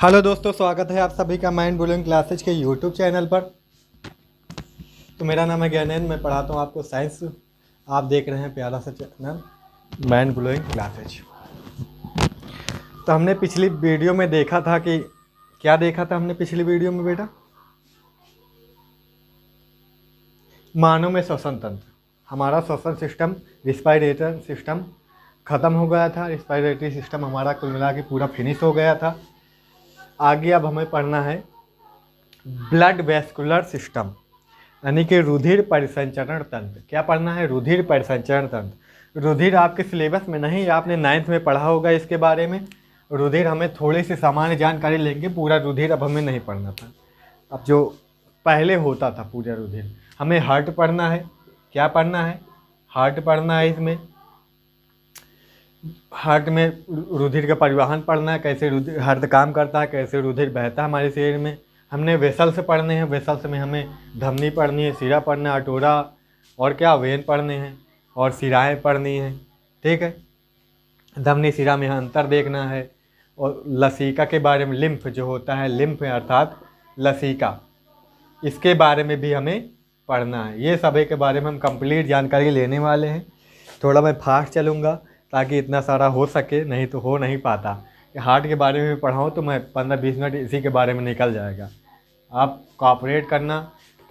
Hello दोस्तों, स्वागत है आप सभी का माइंड ब्लोइंग क्लासेज के यूट्यूब चैनल पर। तो मेरा नाम है ज्ञानेंद्र, मैं पढ़ाता हूँ आपको साइंस। आप देख रहे हैं प्यारा सा चैनल माइंड ब्लोइंग क्लासेज। तो हमने पिछली वीडियो में देखा था कि क्या देखा था हमने पिछली वीडियो में बेटा? मानव में श्वसन तंत्र, हमारा श्वसन सिस्टम, रिस्पायरेटर सिस्टम ख़त्म हो गया था। रिस्पायरेटरी सिस्टम हमारा कुल मिला के पूरा फिनिश हो गया था। आगे अब हमें पढ़ना है ब्लड वेस्कुलर सिस्टम, यानी कि रुधिर परिसंचरण तंत्र। क्या पढ़ना है? रुधिर परिसंचरण तंत्र। रुधिर आपके सिलेबस में नहीं, आपने 9th में पढ़ा होगा इसके बारे में। रुधिर हमें थोड़ी सी सामान्य जानकारी लेंगे, पूरा रुधिर अब हमें नहीं पढ़ना था। अब जो पहले होता था पूरा रुधिर, हमें हार्ट पढ़ना है। क्या पढ़ना है? हार्ट पढ़ना है। इसमें हार्ट में रुधिर का परिवहन पढ़ना है, कैसे रुधिर हार्ट काम करता है, कैसे रुधिर बहता है हमारे शरीर में। हमने वेसल्स पढ़ने हैं। वेसल्स में हमें धमनी पढ़नी है, सिरा पढ़ना है, अटोरा और क्या वेन पढ़ने हैं और सिराएँ पढ़नी हैं। ठीक है, धमनी सिरा में अंतर देखना है। और लसीका के बारे में, लिम्फ जो होता है, लिम्फ अर्थात लसीका, इसके बारे में भी हमें पढ़ना है। ये सभी के बारे में हम कंप्लीट जानकारी लेने वाले हैं। थोड़ा मैं फास्ट चलूँगा ताकि इतना सारा हो सके, नहीं तो हो नहीं पाता। हार्ट के बारे में पढ़ाऊँ तो मैं 15-20 मिनट इसी के बारे में निकल जाएगा। आप कोऑपरेट करना,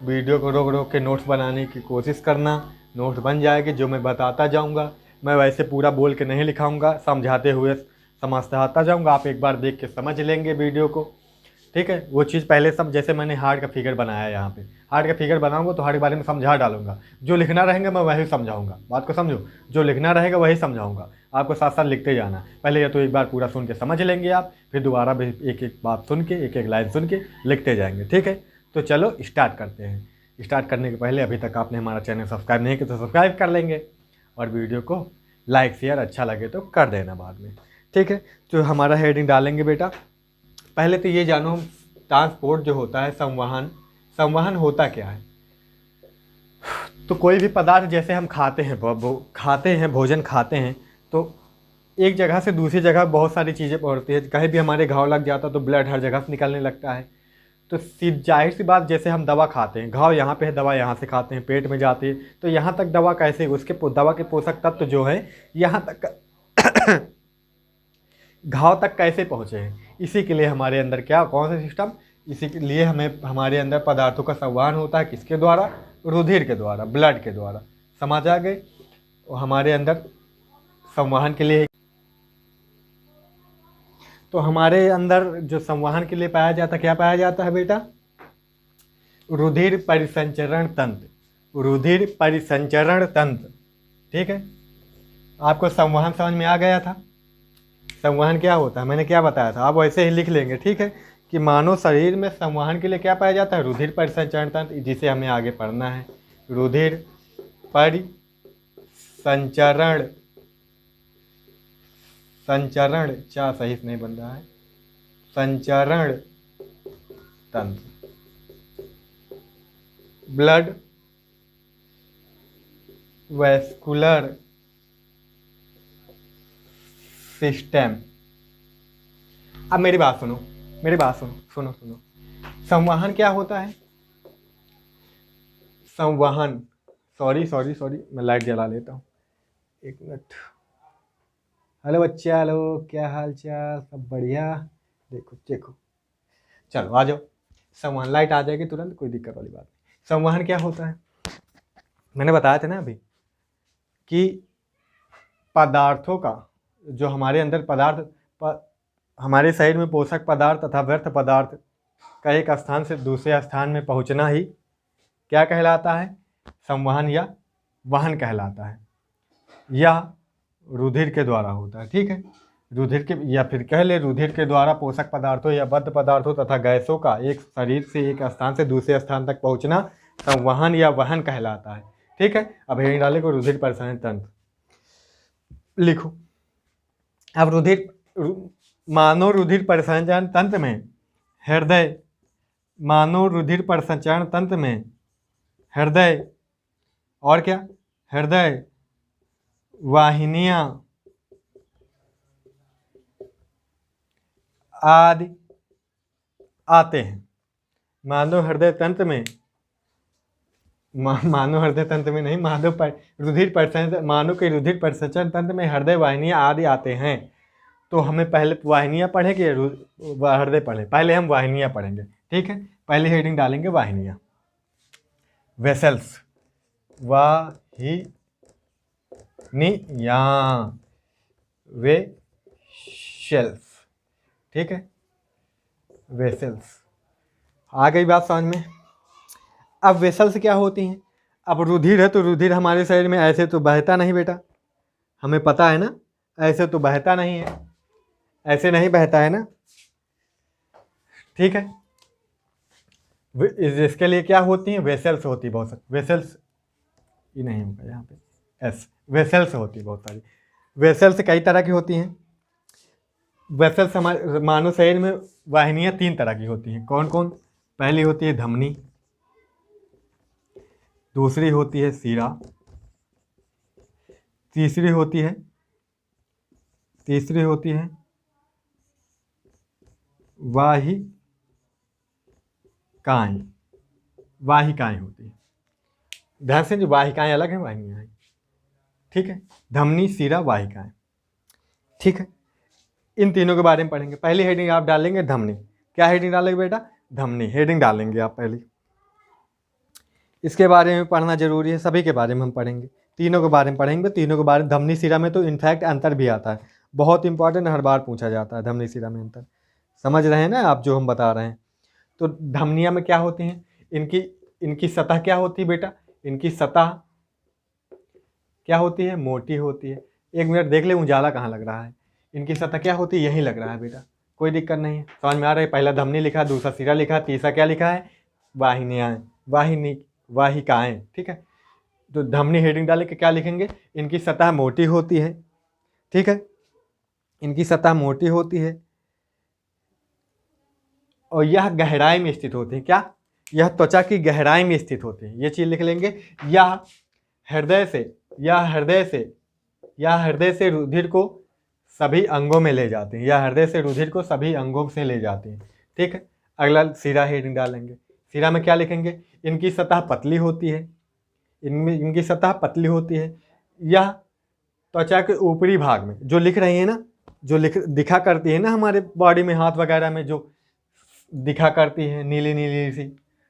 वीडियो को रोक रोक के नोट्स बनाने की कोशिश करना। नोट्स बन जाएगी, जो मैं बताता जाऊँगा। मैं वैसे पूरा बोल के नहीं लिखाऊँगा, समझाते हुए समझाता जाऊँगा। आप एक बार देख के समझ लेंगे वीडियो को। ठीक है, वो चीज़ पहले सब, जैसे मैंने हार्ट का फिगर बनाया है, यहाँ पे हार्ट का फिगर बनाऊंगा तो हार्ट के बारे में समझा डालूंगा। जो लिखना रहेगा मैं वही समझाऊंगा। बात को समझो, जो लिखना रहेगा वही समझाऊंगा। आपको साथ साथ लिखते जाना। पहले या तो एक बार पूरा सुन के समझ लेंगे आप, फिर दोबारा भी एक एक बात सुन के, एक एक लाइन सुन के लिखते जाएंगे। ठीक है, तो चलो स्टार्ट करते हैं। स्टार्ट करने के पहले अभी तक आपने हमारा चैनल सब्सक्राइब नहीं किया तो सब्सक्राइब कर लेंगे, और वीडियो को लाइक शेयर अच्छा लगे तो कर देना बाद में। ठीक है, तो हमारा हेडिंग डालेंगे बेटा। पहले तो ये जानो, ट्रांसपोर्ट जो होता है, संवहन, संवहन होता क्या है? तो कोई भी पदार्थ जैसे हम खाते हैं, भोजन खाते हैं, तो एक जगह से दूसरी जगह बहुत सारी चीज़ें पहुँचती है। कहीं भी हमारे घाव लग जाता है तो ब्लड हर जगह से निकलने लगता है। तो जाहिर सी बात, जैसे हम दवा खाते हैं, घाव यहाँ पे है, दवा यहाँ से खाते हैं, पेट में जाती है, तो यहाँ तक दवा कैसे, उसके दवा के पोषक तत्व जो है यहाँ तक घाव तक कैसे पहुँचे हैं? इसी के लिए हमारे अंदर क्या, कौन सा सिस्टम, इसी के लिए हमें हमारे अंदर पदार्थों का संवहन होता है। किसके द्वारा? रुधिर के द्वारा, ब्लड के द्वारा। समझ आ गए? हमारे अंदर संवहन के लिए, तो हमारे अंदर जो संवहन के लिए पाया जाता है, क्या पाया जाता है बेटा? रुधिर परिसंचरण तंत्र। रुधिर परिसंचरण तंत्र। ठीक है, आपको संवहन समझ में आ गया था? संवहन क्या होता है मैंने क्या बताया था, आप वैसे ही लिख लेंगे। ठीक है, कि मानव शरीर में संवहन के लिए क्या पाया जाता है? रुधिर परिसंचरण तंत्र, जिसे हमें आगे पढ़ना है। रुधिर परिसंचरण, संचरण चा सही से नहीं बन रहा है, संचरण तंत्र, ब्लड वेस्कुलर सिस्टम। अब मेरी बात सुनो, मेरी बात सुनो, सुनो सुनो। संवहन क्या होता है? संवहन, सॉरी सॉरी सॉरी, मैं लाइट जला लेता हूँ, एक मिनट। हेलो बच्चा, हेलो, क्या हाल चाल? सब बढ़िया? देखो देखो, चलो आ जाओ। संवहन, लाइट आ जाएगी तुरंत, कोई दिक्कत वाली बात नहीं। संवहन क्या होता है? मैंने बताया था ना अभी कि पदार्थों का, जो हमारे अंदर हमारे शरीर में पोषक पदार्थ तथा व्यर्थ पदार्थ का एक स्थान से दूसरे स्थान में पहुंचना ही क्या कहलाता है? संवहन या वहन कहलाता है। यह रुधिर के द्वारा होता है। ठीक है, रुधिर के, या फिर कह ले रुधिर के द्वारा पोषक पदार्थों या बद्ध पदार्थों तथा गैसों का एक शरीर से एक स्थान से दूसरे स्थान तक पहुंचना संवहन या वहन कहलाता है। ठीक है, अब हेडिंग डाले को रुधिर परिसंचरण तंत्र लिखो। अब मानव रुधिर परिसंचरण तंत्र में हृदय, मानव रुधिर परिसंचरण तंत्र में हृदय और क्या, हृदय वाहिनियां आदि आते हैं। मानव हृदय तंत्र में मानव हृदय तंत्र में नहीं, रुधिर परिसंचरण, मानव के रुधिर परिसंचरण तंत्र में हृदय वाहिनियाँ आदि आते हैं। तो हमें पहले वाहिनियाँ पढ़े कि हृदय पढ़े? पहले हम वाहिनियाँ पढ़ेंगे, ठीक है। पहले हेडिंग डालेंगे वाहिनियाँ, वेसल्स, वाहिनियाँ, वेसल्स, ठीक है, वेसल्स। आ गई बात समझ में? अब वेसल्स क्या होती हैं? अब रुधिर है तो रुधिर हमारे शरीर में ऐसे तो बहता नहीं बेटा, हमें पता है ना, ऐसे तो बहता नहीं है, ऐसे नहीं बहता है ना, ठीक है। इसके लिए क्या होती हैं? वेसल्स होती है बहुत सारी, वेसल्स ये नहीं होगा यहाँ पे, एस, वेसल्स होती है बहुत सारी। वेसल्स कई तरह की होती हैं। वेसल्स हमारे मानव शरीर में वाहिनियाँ 3 तरह की होती हैं। कौन कौन? पहली होती है धमनी, दूसरी होती है सीरा, तीसरी होती है वाहिकाएं होती है। ध्यान से, जो वाहिकाएं अलग हैं, वाहिनियाँ हैं, ठीक है। धमनी, सीरा, वाहिकाएं, ठीक है। इन तीनों के बारे में पढ़ेंगे। पहली हेडिंग आप डालेंगे धमनी। क्या हेडिंग डालेंगे बेटा? धमनी हेडिंग डालेंगे आप पहली। इसके बारे में पढ़ना जरूरी है, सभी के बारे में हम पढ़ेंगे, तीनों के बारे में पढ़ेंगे। तीनों के बारे में, धमनी सीरा में तो इनफैक्ट अंतर भी आता है, बहुत इंपॉर्टेंट, हर बार पूछा जाता है धमनी सीरा में अंतर। समझ रहे हैं ना आप जो हम बता रहे हैं? तो धमनियाँ में क्या होती हैं? इनकी सतह क्या होती है बेटा? इनकी सतह क्या होती है? मोटी होती है। एक मिनट देख ले, उजाला कहाँ लग रहा है। इनकी सतह क्या होती है? यहीं लग रहा है बेटा, कोई दिक्कत नहीं है, समझ में आ रहा है? पहला धमनी लिखा, दूसरा सीरा लिखा, तीसरा क्या लिखा है? वाहिकाएं, ठीक है। तो धमनी हेडिंग डाले के क्या लिखेंगे? इनकी सतह मोटी होती है, ठीक है, इनकी सतह मोटी होती है और यह गहराई में स्थित होती है। क्या? यह त्वचा की गहराई में स्थित होती है, ये चीज लिख लेंगे। यह हृदय से रुधिर को सभी अंगों में ले जाते हैं, या हृदय से रुधिर को सभी अंगों से ले जाते हैं, ठीक है। अगला सीरा हेडिंग डालेंगे। सीरा में क्या लिखेंगे? इनकी सतह पतली होती है, इनकी सतह पतली होती है। यह त्वचा के ऊपरी भाग में, जो लिख रही है ना, जो दिखा करती है ना हमारे बॉडी में, हाथ वगैरह में जो दिखा करती है, नीली नीली सी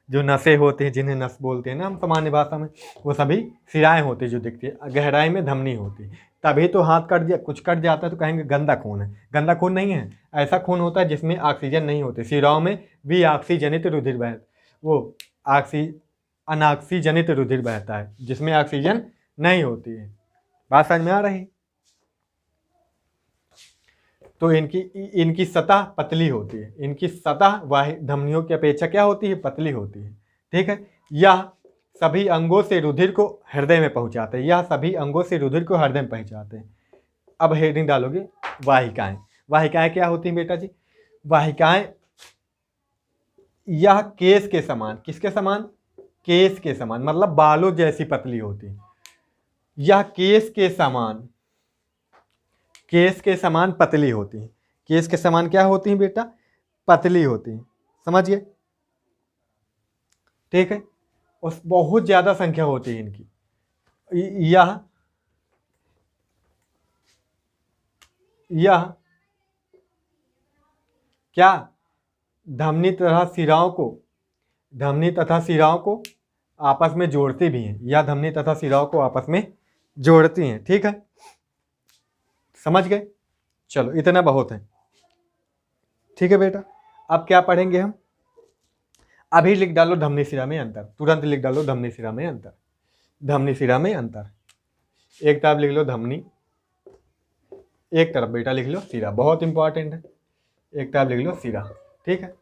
जो नसें होती हैं, जिन्हें नस बोलते हैं ना हम सामान्य भाषा में, वो सभी सिराएं होती है जो दिखती है। गहराई में धमनी होती है। तभी तो हाथ कुछ कट जाता है तो कहेंगे गंदा खून है। गंदा खून नहीं है, ऐसा खून होता है जिसमें ऑक्सीजन नहीं होती। सिराओं में भी ऑक्सीजनित रुधिर अनऑक्सीजनित रुधिर बहता है, जिसमें ऑक्सीजन नहीं होती है। बात समझ में आ रही? तो इनकी सतह पतली होती है। इनकी सतह धमनियों की अपेक्षा क्या होती है? पतली होती है, ठीक है। यह सभी अंगों से रुधिर को हृदय में पहुंचाते हैं, अब हेडिंग डालोगे वाहिकाएं। वाहिकाएं क्या होती हैं बेटा जी? वाहिकाएं यह केस के समान, किसके समान? केस के समान, मतलब बालों जैसी पतली होती है। यह केस के समान पतली होती है। केस के समान क्या होती है बेटा? पतली होती है, समझिए, ठीक है। और बहुत ज्यादा संख्या होती है इनकी। यह क्या? धमनी तथा सिराओं को आपस में जोड़ती भी हैं। यह धमनी तथा सिराओं को आपस में जोड़ती हैं, ठीक है, समझ गए? चलो इतना बहुत है, ठीक है बेटा। अब क्या पढ़ेंगे हम? अभी लिख डालो धमनी सिरा में अंतर, तुरंत लिख डालो धमनी सिरा में अंतर। धमनी सिरा में अंतर, एक तरफ लिख लो धमनी, एक तरफ बेटा लिख लो सिरा, बहुत इंपॉर्टेंट है। एक तरफ लिख लो सिरा, ठीक है।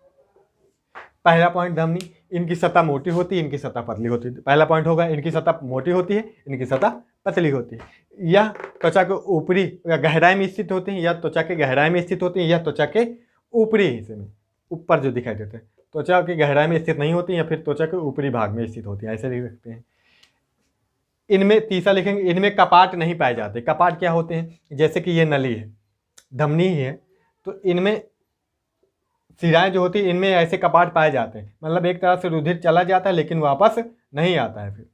पहला पॉइंट धमनी, इनकी सतह मोटी होती है, इनकी सतह पतली होती है। पहला पॉइंट होगा इनकी सतह मोटी होती है, इनकी सतह पतली होती है। यह त्वचा के ऊपरी या गहराई में स्थित होती है, या त्वचा के गहराई में स्थित होती है, या त्वचा के ऊपरी हिस्से में, ऊपर जो दिखाई देते हैं। त्वचा की गहराई में स्थित नहीं होती, या फिर त्वचा के ऊपरी भाग में स्थित होती है, ऐसे लिख सकते हैं। इनमें तीसरा लिखेंगे, इनमें कपाट नहीं पाए जाते। कपाट क्या होते हैं? जैसे कि ये नली है, धमनी ही है, तो इनमें शिराएं जो होती हैं इनमें ऐसे कपाट पाए जाते हैं, मतलब एक तरह से रुधिर चला जाता है लेकिन वापस नहीं आता है, फिर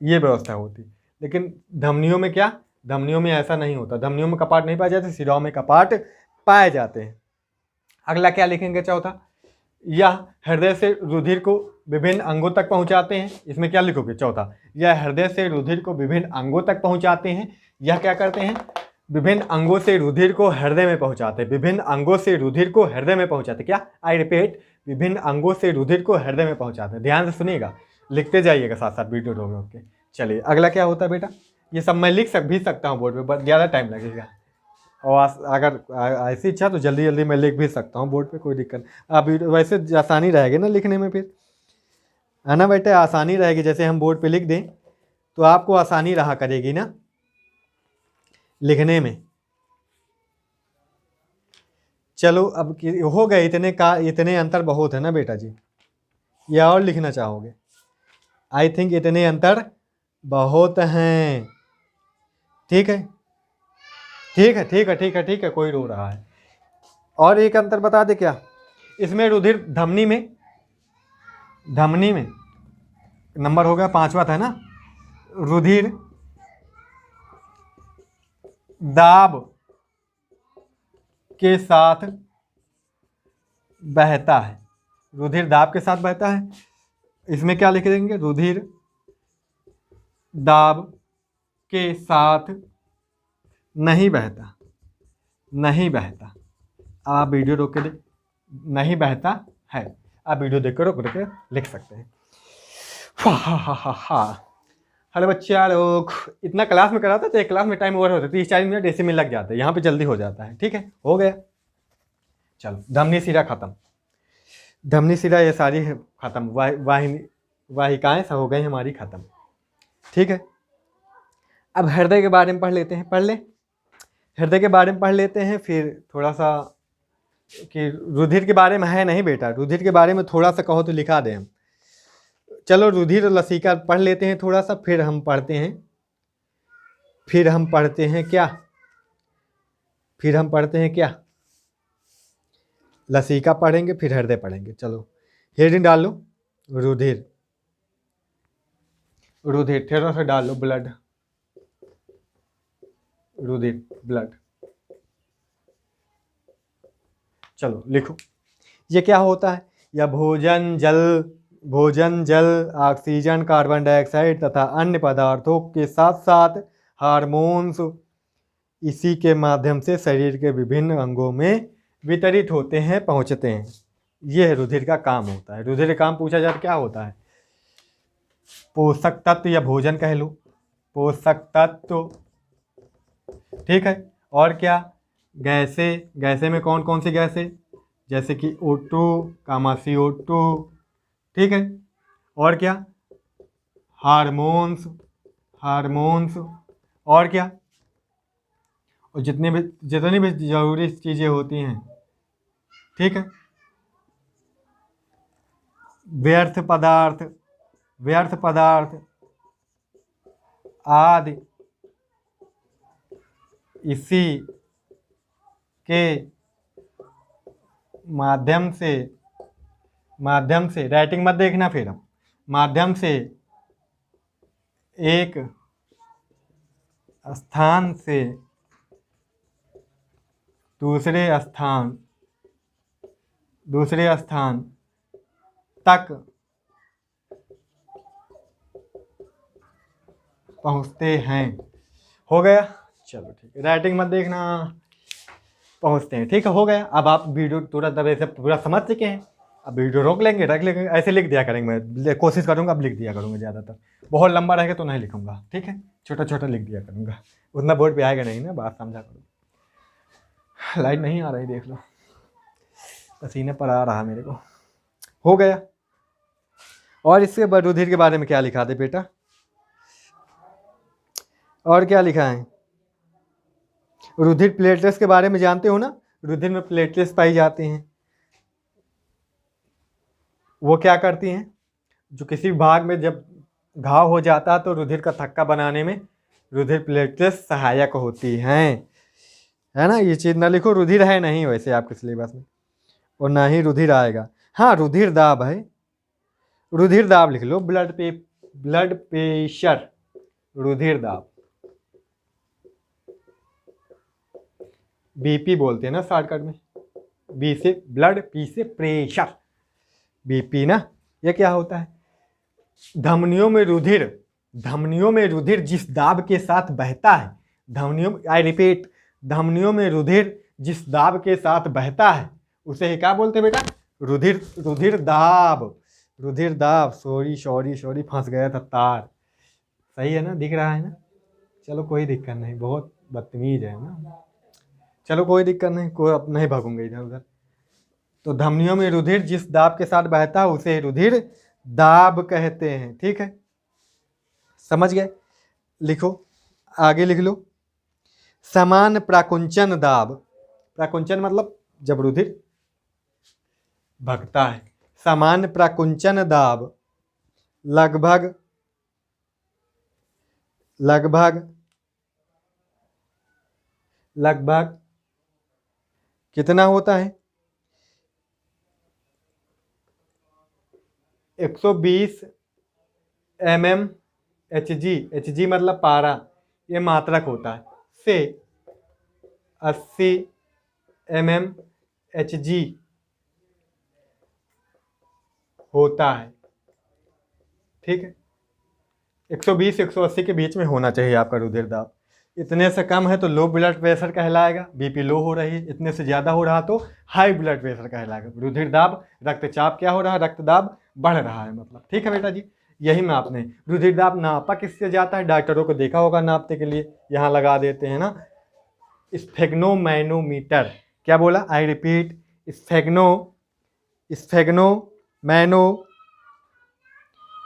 ये व्यवस्था होती है। लेकिन धमनियों में क्या, धमनियों में ऐसा नहीं होता, धमनियों में कपाट नहीं पाए जाते, शिराओं में कपाट पाए जाते हैं। अगला क्या लिखेंगे चौथा, यह हृदय से रुधिर को विभिन्न अंगों तक पहुंचाते हैं। इसमें क्या लिखोगे चौथा, यह हृदय से रुधिर को विभिन्न अंगों तक पहुंचाते हैं। यह क्या करते हैं, विभिन्न अंगों से रुधिर को हृदय में पहुंचाते हैं, विभिन्न अंगों से रुधिर को हृदय में पहुंचाते हैं। क्या, आई रिपीट, विभिन्न अंगों से रुधिर को हृदय में पहुंचाते हैं। ध्यान से सुनिएगा, लिखते जाइएगा साथ साथ वीडियो रोक के। चलिए अगला क्या होता है बेटा, ये सब मैं लिख भी सकता हूँ बोर्ड पे, बट ज़्यादा टाइम लगेगा, और अगर ऐसी इच्छा तो जल्दी जल्दी मैं लिख भी सकता हूँ बोर्ड पे, कोई दिक्कत नहीं। अब वैसे आसानी रहेगी ना लिखने में, फिर है ना बेटा, आसानी रहेगी। जैसे हम बोर्ड पे लिख दें तो आपको आसानी रहा करेगी ना लिखने में। चलो अब हो गए इतने का, इतने अंतर बहुत है ना बेटा जी, या और लिखना चाहोगे? आई थिंक इतने अंतर बहुत हैं। ठीक है ठीक है ठीक है ठीक है ठीक है, कोई रो रहा है। और एक अंतर बता दे क्या, इसमें रुधिर धमनी में नंबर हो गया पांचवा था ना, रुधिर दाब के साथ बहता है, रुधिर दाब के साथ बहता है। इसमें क्या लिख देंगे, रुधिर दाब के साथ नहीं बहता, नहीं बहता। आप वीडियो रोक के नहीं बहता है, आप वीडियो देख कर रोक के लिख सकते हैं। हेलो बच्चा लोग, इतना क्लास में कराता तो एक क्लास में टाइम ओवर होता है, 30-40 मिनट ऐसे में लग जाते हैं, यहाँ पे जल्दी हो जाता है। ठीक है, हो गया। चलो धमनी शिरा खत्म, धमनी शिरा ये सारी खत्म, वाहिकाएं सब हो गई हमारी खत्म। ठीक है, अब हृदय के बारे में पढ़ लेते हैं, पढ़ ले हृदय के बारे में पढ़ लेते हैं, फिर थोड़ा सा कि रुधिर के बारे में है नहीं बेटा, रुधिर के बारे में थोड़ा सा कहो तो लिखा दें हम। चलो रुधिर और लसीका पढ़ लेते हैं थोड़ा सा, फिर हम पढ़ते हैं क्या, फिर हम पढ़ते हैं क्या, लसीका पढ़ेंगे फिर हृदय पढ़ेंगे। चलो हेडिंग डाल लो, रुधिर, रुधिर थोड़ा सा डाल लो, ब्लड, रुधिर ब्लड। चलो लिखो, ये क्या होता है, यह भोजन जल ऑक्सीजन कार्बन डाइऑक्साइड तथा अन्य पदार्थों के साथ साथ हार्मोन्स इसी के माध्यम से शरीर के विभिन्न अंगों में वितरित होते हैं, पहुंचते हैं। यह रुधिर का काम होता है। रुधिर का काम पूछा जाए क्या होता है, पोषक तत्व या भोजन कह लो, पोषक तत्व। ठीक है, और क्या, गैसे में कौन कौन सी गैसें, जैसे कि O2 कामा CO2। ठीक है, और क्या, हार्मोन्स, और क्या, और जितनी भी जरूरी चीज़ें होती हैं। ठीक है, व्यर्थ पदार्थ आदि इसी के माध्यम से राइटिंग मत देखना, फिर हम माध्यम से एक स्थान से दूसरे स्थान तक पहुँचते हैं। हो गया, चलो ठीक है, राइटिंग मत देखना, पहुँचते हैं। ठीक है, हो गया। अब आप वीडियो तुरंत अब ऐसे पूरा समझ चुके हैं, अब वीडियो रोक लेंगे, रख लेंगे, ऐसे लिख दिया करेंगे। मैं कोशिश करूँगा अब लिख दिया करूँगा, ज़्यादातर बहुत लंबा रहेगा तो नहीं लिखूँगा। ठीक है, छोटा छोटा लिख दिया करूँगा, उतना बोर्ड पे आएगा नहीं ना, बात समझा करो। लाइट नहीं आ रही, देख लो, पसीने पर आ रहा मेरे को। हो गया। और इसके बाद रुधिर के बारे में क्या लिखा दे बेटा, और क्या लिखा है, रुधिर प्लेटलेट्स के बारे में जानते हो ना, रुधिर में प्लेटलेट्स पाई जाती हैं। वो क्या करती हैं, जो किसी भाग में जब घाव हो जाता है तो रुधिर का थक्का बनाने में रुधिर प्लेटलेट्स सहायक होती हैं, है ना। ये चीज़ ना लिखो, रुधिर है नहीं वैसे आपके सिलेबस में। और ना ही रुधिर आएगा। हाँ, रुधिर दाब है, रुधिर दाब लिख लो, ब्लड प्रेशर, रुधिर दाब, बीपी बोलते हैं ना शॉर्टकट में, बी से ब्लड, पी से प्रेशर, बीपी ना। ये क्या होता है? धमनियों में रुधिर, धमनियों में रुधिर जिस दाब के साथ बहता है, धमनियों, आई रिपीट, धमनियों में रुधिर जिस दाब के साथ बहता है उसे ही क्या बोलते हैं बेटा? रुधिर, रुधिर दाब, रुधिर दाब। सॉरी फंस गया था तार। सही है ना, दिख रहा है ना? चलो कोई दिक्कत नहीं, बहुत बदतमीज है ना, चलो कोई दिक्कत नहीं, कोई अब नहीं भागूंगा इधर उधर। तो धमनियों में रुधिर जिस दाब के साथ बहता है उसे रुधिर दाब कहते हैं। ठीक है, समझ गए? लिखो, आगे लिख लो, समान प्राकुंचन दाब। प्राकुंचन मतलब जब रुधिर भगता है। समान प्राकुंचन दाब लगभग कितना होता है? 120 mm Hg मतलब पारा, ये मात्रक होता है, से 80 mm Hg होता है। ठीक है, 120-180 के बीच में होना चाहिए आपका रुधिर दाब। इतने से कम है तो लो ब्लड प्रेशर कहलाएगा, बीपी लो हो रही है। इतने से ज़्यादा हो रहा तो हाई ब्लड प्रेशर कहलाएगा। रुधिर दाब, रक्तचाप क्या हो रहा है? रक्तदाब बढ़ रहा है मतलब। ठीक है बेटा जी, यही में आपने रुधिर दाब नापा किससे जाता है? डॉक्टरों को देखा होगा नापते के लिए, यहाँ लगा देते हैं ना, स्फेग्नोमैनोमीटर। क्या बोला? आई रिपीट,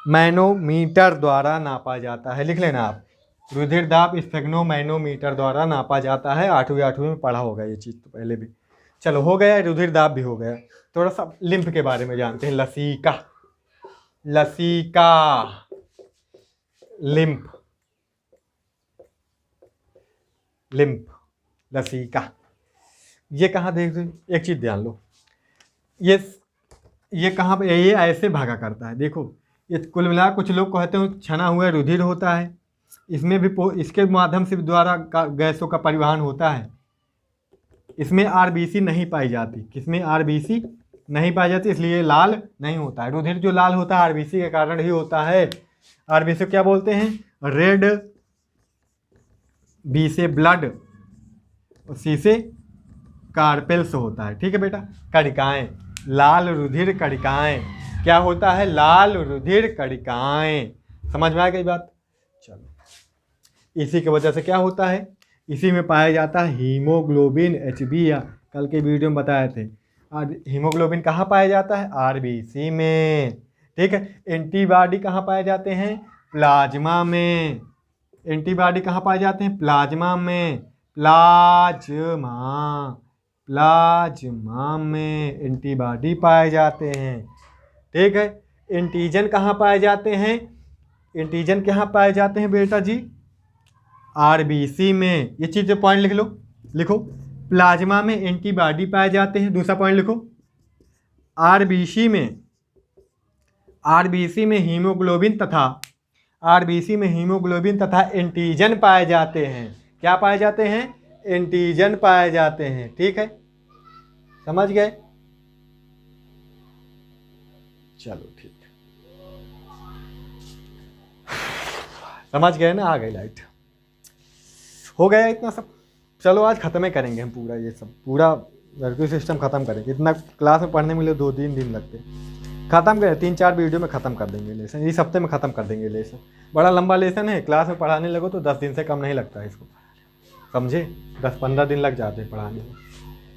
मैनोमीटर द्वारा नापा जाता है। लिख लेना आप, रुधिर दाब स्फेग्नोमैनोमीटर द्वारा नापा जाता है। 8वीं में पढ़ा होगा ये चीज़ तो पहले भी। चलो हो गया, रुधिर दाब भी हो गया। थोड़ा सा लिम्फ के बारे में जानते हैं। लसीका, लिम्फ, लसीका, ये कहाँ देख दो, एक चीज़ ध्यान लो, ये कहाँ पे? ये ऐसे भागा करता है। देखो, ये कुल मिला, कुछ लोग कहते हैं छना हुआ रुधिर होता है, इसमें भी इसके माध्यम से द्वारा गैसों का परिवहन होता है। इसमें आरबीसी नहीं पाई जाती। किसमें? आरबीसी नहीं पाई जाती, इसलिए लाल नहीं होता है। रुधिर जो लाल होता है आरबीसी के कारण ही होता है। आरबीसी क्या बोलते हैं? रेड, बी से ब्लड, और सी से कार्पेल्स होता है। ठीक है बेटा, कणिकाएं, लाल रुधिर कणिकाएं। क्या होता है? लाल रुधिर कणिकाएं। समझ में आ गई बात? चलो, इसी की वजह से क्या होता है? इसी में पाया जाता है हीमोग्लोबिन, एचबी, या कल के वीडियो में बताए थे। हीमोग्लोबिन कहाँ पाया जाता है? आरबीसी में। ठीक है, एंटीबॉडी कहाँ पाए जाते हैं? प्लाज्मा में। एंटीबॉडी कहाँ पाए जाते हैं? प्लाज्मा में। प्लाज्मा में एंटीबॉडी पाए जाते हैं। ठीक है, एंटीजन कहाँ पाए जाते हैं? एंटीजन कहाँ पाए जाते हैं बेटा जी? आरबीसी में। ये चीज़ पॉइंट लिख लो, लिखो, प्लाज्मा में एंटीबॉडी पाए जाते हैं। दूसरा पॉइंट लिखो, आरबीसी में हीमोग्लोबिन तथा एंटीजन पाए जाते हैं। क्या पाए जाते हैं? एंटीजन पाए जाते हैं। ठीक है, समझ गए? चलो ठीक, समझ गए ना? आ गई लाइट, हो गया इतना सब। चलो आज ख़त्म ही करेंगे हम पूरा, ये सब पूरा सर्कुलर सिस्टम ख़त्म करेंगे। इतना क्लास में पढ़ने में 2-3 दिन लगते, ख़त्म करें 3-4 वीडियो में ख़त्म कर देंगे लेसन। इस हफ्ते में ख़त्म कर देंगे लेसन। बड़ा लंबा लेसन है, क्लास में पढ़ाने लगो तो 10 दिन से कम नहीं लगता है इसको, समझे? 10-15 दिन लग जाते हैं पढ़ाने में।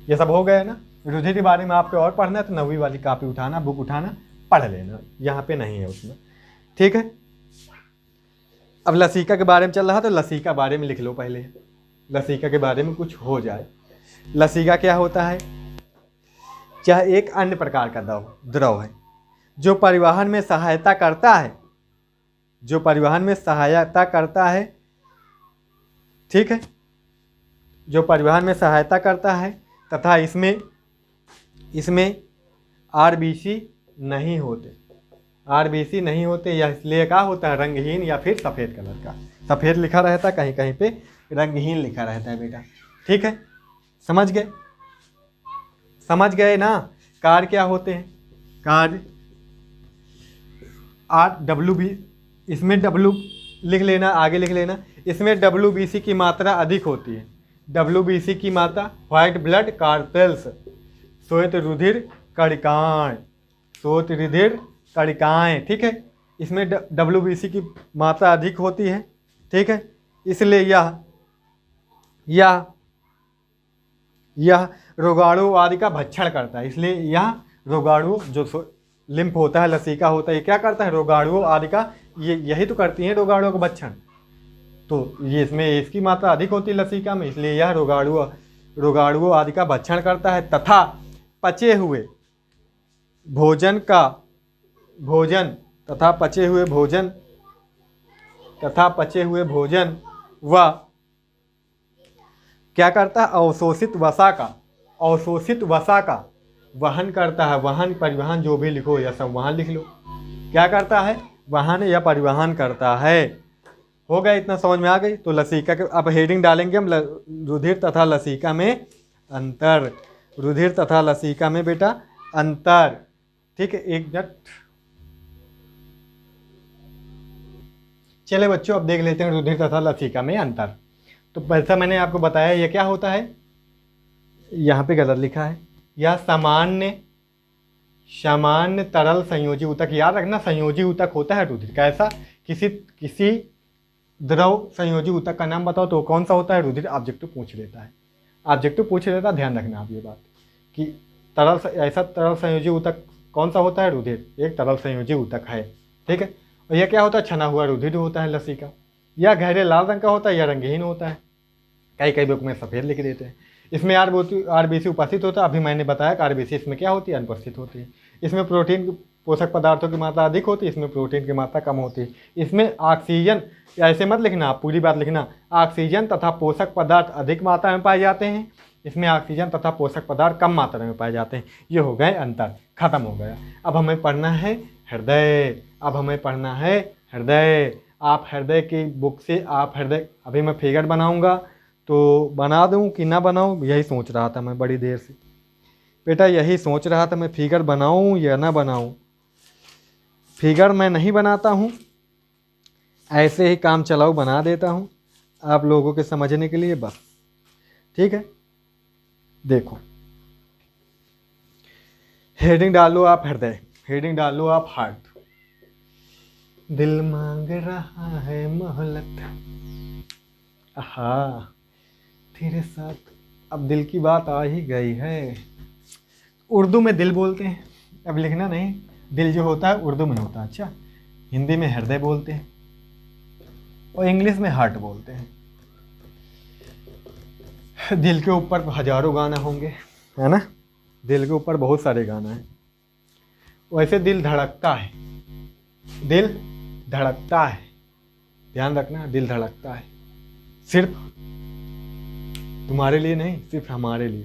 ये सब हो गया ना? रुधिर के बारे में आपको और पढ़ना है तो 9वीं वाली कॉपी उठाना, बुक उठाना, पढ़ लेना, यहाँ पे नहीं है उसमें। ठीक है, अब लसीका के बारे में चल रहा तो लसीका बारे में लिख लो पहले, लसीका के बारे में कुछ हो जाए। लसीका क्या होता है? चाहे एक अन्य प्रकार का द्रव है जो परिवहन में सहायता करता है, ठीक है, जो परिवहन में सहायता करता है तथा इसमें आरबीसी नहीं होते, आरबीसी नहीं होते। यह इसलिए क्या होता है, रंगहीन या फिर सफ़ेद कलर का। सफ़ेद लिखा रहता है, कहीं कहीं पे रंगहीन लिखा रहता है बेटा। ठीक है, समझ गए, समझ गए ना। कार क्या होते हैं, कार RWB, इसमें W लिख लेना, आगे लिख लेना। इसमें WBC की मात्रा अधिक होती है। WBC की मात्रा व्हाइट ब्लड कार्टेल्स, श्वेत रुधिर कणिकाएं, श्वेत रुधिर कणिकाएं। ठीक है, इसमें WBC की मात्रा अधिक होती है। ठीक है, इसलिए यह रोगाणु आदि का भक्षण करता है। इसलिए यह रोगाणु जो लिम्फ होता है, लसीका होता है, ये क्या करता है, रोगाणुओं आदि का, ये यही तो करती हैं रोगाणुओं का भक्षण। तो ये इसमें इसकी मात्रा अधिक होती है लसीका में, इसलिए यह रोगाणुओं आदि का भक्षण करता है। तथा पचे हुए भोजन व क्या करता है, अवशोषित वसा का वहन करता है। वहन परिवहन जो भी लिखो या सब वहन लिख लो। क्या करता है, वहन या परिवहन करता है। हो गया, इतना समझ में आ गई। तो लसीका के अब हेडिंग डालेंगे हम, रुधिर तथा लसीका में अंतर। रुधिर तथा लसीका में बेटा अंतर। ठीक है, एक मिनट। चले बच्चों, अब देख लेते हैं रुधिर तथा लसीका में अंतर। तो पैसा मैंने आपको बताया, ये क्या होता है, यहाँ पे गलत लिखा है। यह सामान्य तरल संयोजी ऊतक, याद रखना संयोजी ऊतक होता है रुधिर। कैसा, किसी द्रव संयोजी ऊतक का नाम बताओ तो कौन सा होता है, रुधिर। ऑब्जेक्टिव पूछ लेता है, ध्यान रखना आप ये बात कि ऐसा तरल संयोजी ऊतक कौन सा होता है, रुधिर एक तरल संयोजी ऊतक है। ठीक है, और यह क्या होता है, छना हुआ रुधिर होता है लसीका। यह गहरे लाल रंग का होता है या रंगहीन होता है, कई बुक में सफ़ेद लिख देते हैं। इसमें आरबीसी उपस्थित होता है। अभी मैंने बताया कि आरबीसी इसमें क्या होती है, अनुपस्थित होती है। इसमें प्रोटीन पोषक पदार्थों की मात्रा अधिक होती है, इसमें प्रोटीन की मात्रा कम होती है। इसमें ऑक्सीजन, ऐसे मत लिखना, आप पूरी बात लिखना, ऑक्सीजन तथा पोषक पदार्थ अधिक मात्रा में पाए जाते हैं, इसमें ऑक्सीजन तथा पोषक पदार्थ कम मात्रा में पाए जाते हैं। ये हो गए अंतर, खत्म हो गया। अब हमें पढ़ना है हृदय। आप हृदय की बुक से अभी मैं फिगर बनाऊंगा, तो बना दूं कि ना बनाऊं, यही सोच रहा था मैं बड़ी देर से बेटा, यही सोच रहा था मैं फिगर बनाऊं या ना बनाऊं। फिगर मैं नहीं बनाता हूं, ऐसे ही काम चलाऊ बना देता हूं आप लोगों के समझने के लिए बस। ठीक है, देखो हेडिंग डालो आप हृदय, हेडिंग डालो आप हार्ट। दिल मांग रहा है मोहब्बत, आहा तेरे साथ, अब दिल की बात आ ही गई है। उर्दू में दिल बोलते हैं, अब लिखना नहीं, दिल जो होता है उर्दू में होता है। अच्छा, हिंदी में हृदय बोलते हैं और इंग्लिश में हार्ट बोलते हैं। दिल के ऊपर हजारों गाना होंगे, है ना, दिल के ऊपर बहुत सारे गाना हैं। वैसे दिल धड़कता है, ध्यान रखना, दिल धड़कता है सिर्फ तुम्हारे लिए नहीं, सिर्फ हमारे लिए,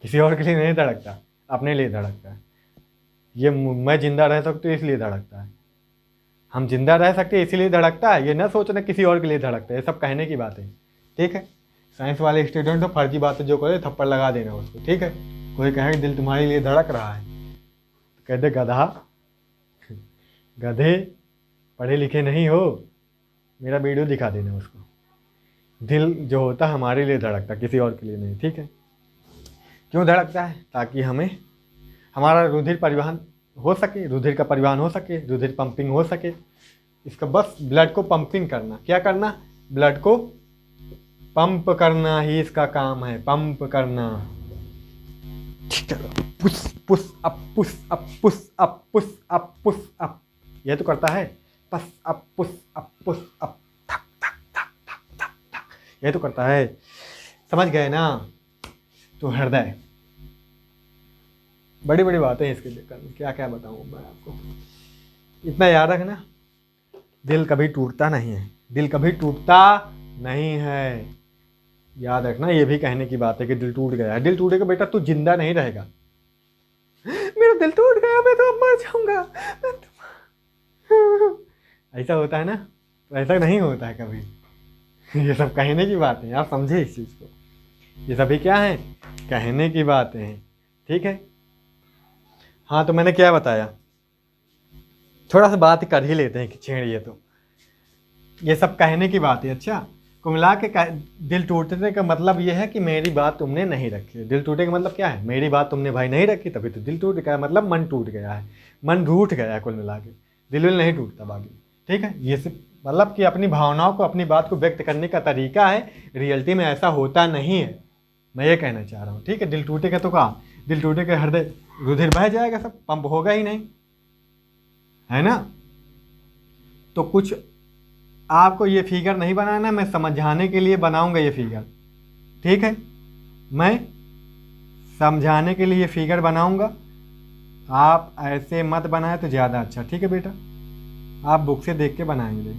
किसी और के लिए नहीं धड़कता, अपने लिए धड़कता है। ये मैं जिंदा रह सकता हूँ इसलिए धड़कता है, हम जिंदा रह सकते हैं इसीलिए धड़कता है। ये ना सोचना किसी और के लिए धड़कता है, ये सब कहने की बात है। ठीक है, साइंस वाले स्टूडेंट हो, फर्जी बातें जो करे थप्पड़ लगा देना उसको। ठीक है, कोई कहे दिल तुम्हारे लिए धड़क रहा है तो कह दे गधे पढ़े लिखे नहीं हो, मेरा वीडियो दिखा देना उसको। दिल जो होता है हमारे लिए धड़कता, किसी और के लिए नहीं। ठीक है, क्यों धड़कता है, ताकि हमारा रुधिर परिवहन हो सके, रुधिर का परिवहन हो सके, रुधिर पंपिंग हो सके। इसका बस ब्लड को पंपिंग करना, क्या करना, ब्लड को पंप करना ही इसका काम है, पंप करना। ठीक है, push push up, push up, push up, push up, push up, यह तो करता है। पस up, push up, push up, थक थक थक थक थक थक, यह तो करता है। समझ गए ना। तो हृदय, बड़ी बड़ी बातें हैं इसके लिए, क्या क्या बताऊँ मैं आपको, इतना याद रखना, दिल कभी टूटता नहीं है, दिल कभी टूटता नहीं है, याद रखना। ये भी कहने की बात है कि दिल टूट गया है, दिल टूटेगा बेटा तू जिंदा नहीं रहेगा। मेरा दिल टूट गया, मैं तो अब मर जाऊंगा। ऐसा होता है ना? तो ऐसा नहीं होता है कभी। ये सब कहने की बातें हैं, आप समझे इस चीज़ को। ये सभी क्या है, कहने की बातें हैं, ठीक है। हाँ, तो मैंने क्या बताया, थोड़ा सा बात कर ही लेते हैं कि छेड़िए तो। ये सब कहने की बात है। अच्छा, कुमिला के दिल टूटने का मतलब ये है कि मेरी बात तुमने नहीं रखी। दिल टूटने का मतलब क्या है, मेरी बात तुमने भाई नहीं रखी, तभी तो दिल टूट गया, मतलब मन टूट गया है, मन रूठ गया है कुल मिला के। दिल नहीं टूटता बाकी, ठीक है। ये सिर्फ मतलब कि अपनी भावनाओं को, अपनी बात को व्यक्त करने का तरीका है, रियलिटी में ऐसा होता नहीं है, मैं ये कहना चाह रहा हूँ, ठीक है। दिल टूटेगा तो कहा, दिल टूटेगा हृदय रुधिर बह जाएगा, सब पंप होगा ही नहीं, है ना। तो कुछ आपको ये फिगर नहीं बनाना, मैं समझाने के लिए बनाऊंगा ये फिगर, ठीक है। मैं समझाने के लिए ये फिगर बनाऊंगा, आप ऐसे मत बनाए तो ज़्यादा अच्छा, ठीक है बेटा। आप बुक से देख के बनाएंगे,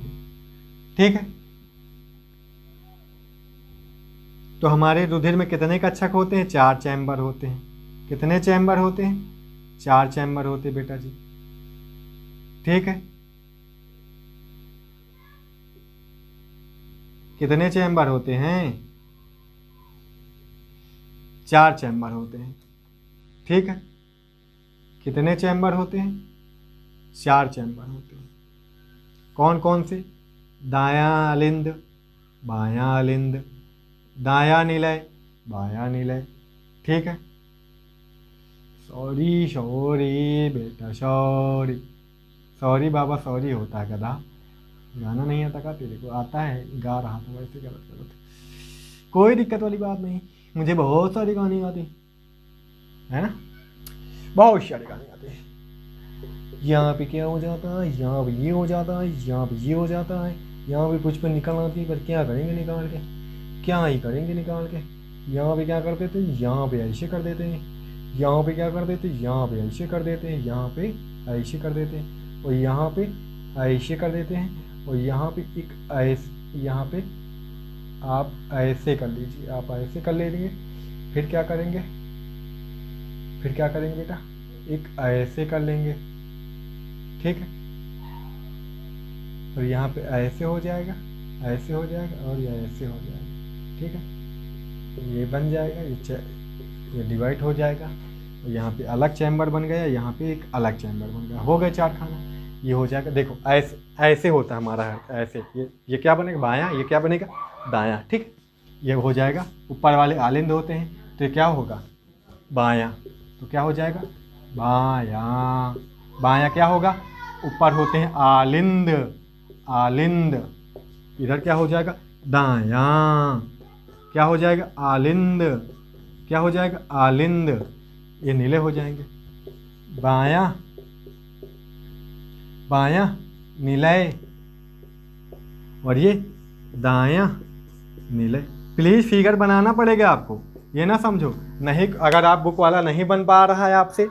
ठीक है। तो हमारे रुधिर में कितने कक्षक होते हैं, 4 चैम्बर होते हैं। कितने चैम्बर होते हैं, 4 चैम्बर होते हैं बेटा जी, ठीक है। कितने चैम्बर होते हैं, 4 चैम्बर होते हैं, ठीक है। कितने चैम्बर होते हैं, 4 चैम्बर होते हैं। कौन कौन से, दायां अलिंद, बायां अलिंद, दायां निलय, बायां निलय, ठीक है। सॉरी सॉरी बेटा सॉरी, सॉरी बाबा सॉरी होता है गधा। गाना नहीं आता का तेरे को, आता है, गा रहा था वैसे, गलत गलत, कोई दिक्कत वाली बात नहीं। मुझे बहुत सारी गाने आती है ना, बहुत सारे गाने आते हैं। यहाँ पे क्या हो जाता है, यहाँ पे ये हो जाता है, यहाँ पे ये हो जाता है, यहाँ पे कुछ पे निकल आती है, पर क्या करेंगे निकाल के, क्या ही करेंगे निकाल के। यहाँ पे क्या कर देते हैं, यहाँ पे ऐसे कर देते हैं, यहाँ पे क्या कर देते हैं, यहाँ पे ऐसे कर देते हैं, यहाँ पे ऐसे कर देते हैं, और यहाँ पे ऐसे कर देते हैं, और यहाँ पे एक ऐसे, यहाँ पे आप ऐसे कर लीजिए, आप ऐसे कर लीजिए। फिर क्या करेंगे, फिर क्या करेंगे बेटा, एक ऐसे कर लेंगे, ठीक है। और यहाँ पे ऐसे हो जाएगा, ऐसे हो जाएगा, और ये ऐसे हो जाएगा, ठीक है। तो ये बन जाएगा, ये डिवाइड हो जाएगा, और यहाँ पे अलग चैम्बर बन गया, यहाँ पे एक अलग चैम्बर बन गया, हो गए 4 खाना। ये हो जाएगा, देखो ऐसे ऐसे होता है हमारा, ऐसे ये क्या बनेगा, बायां, ये क्या बनेगा, दायां, ठीक। ये हो जाएगा, ऊपर वाले आलिंद होते हैं, तो ये क्या होगा, बायां, तो क्या हो जाएगा, बायां। बायां क्या होगा, ऊपर होते हैं आलिंद, आलिंद, इधर क्या हो जाएगा, दायां, क्या हो जाएगा, आलिंद, क्या हो जाएगा, आलिंद। ये नीले हो जाएंगे, बायां, बायां निलय, और ये दायां निलय। प्लीज़ फिगर बनाना पड़ेगा आपको, ये ना समझो नहीं, अगर आप बुक वाला नहीं बन पा रहा है आपसे,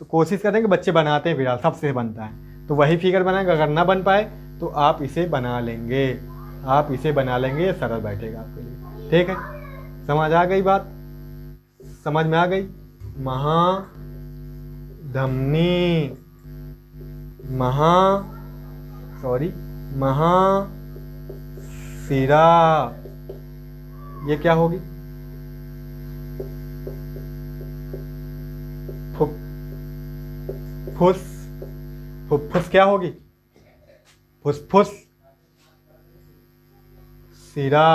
तो कोशिश करेंगे, बच्चे बनाते हैं फिलहाल, सबसे बनता है, तो वही फिगर बनाएंगे। अगर ना बन पाए तो आप इसे बना लेंगे, आप इसे बना लेंगे, ये सरल बैठेगा आपके लिए, ठीक है। समझ आ गई बात, समझ में आ गई। महाधमनी, महाशिरा, ये क्या होगी, फुस, फुफ्फुस क्या होगी, फुसफुस, सिरा,